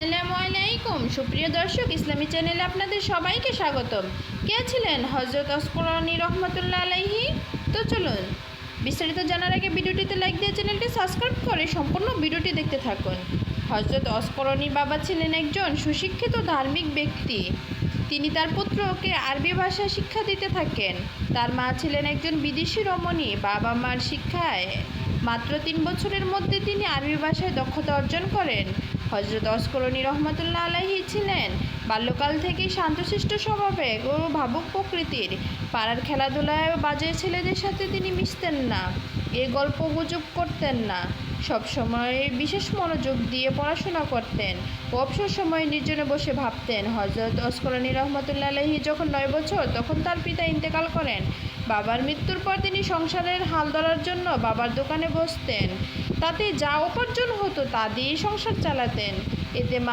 আসসালামু আলাইকুম সুপ্রিয় দর্শক, ইসলামী চ্যানেলে আপনাদের সবাইকে স্বাগতম। কে ছিলেন হযরত অসকরানী রহমতুল্লাহ আলাইহি? তো চলুন বিস্তারিত জানার আগে ভিডিওটিতে লাইক দিয়ে চ্যানেলটি সাবস্ক্রাইব করে সম্পূর্ণ ভিডিওটি দেখতে থাকুন। হযরত অসকরানীর বাবা ছিলেন একজন সুশিক্ষিত ধার্মিক ব্যক্তি। তিনি তার পুত্রকে আরবি ভাষা শিক্ষা দিতে থাকেন। তার মা ছিলেন একজন বিদেশি রমণী। বাবা মার শিক্ষায় মাত্র ৩ বছরের মধ্যে তিনি আরবি ভাষায় দক্ষতা অর্জন করেন। হযরত অসকরানী রহমতুল্লাহ আলাইহি ছিলেন বাল্যকাল থেকেই শান্তশিষ্ট স্বভাবের ও ভাবুক প্রকৃতির। পাড়ার খেলাধুলায় ও বাজে ছেলেদের সাথে তিনি মিশতেন না, গল্প গুজব করতেন না। সবসময় বিশেষ মনোযোগ দিয়ে পড়াশোনা করতেন ও অবসর সময়ে নির্জনে বসে ভাবতেন। হযরত অসকরানী রহমতুল্লাহ আলাইহি যখন ৯ বছর, তখন তার পিতা ইন্তেকাল করেন। বাবার মৃত্যুর পর তিনি সংসারের হাল ধরার জন্য বাবার দোকানে বসতেন। তাতে যা উপার্জন হতো তা দিয়েই সংসার চালাতেন। এতে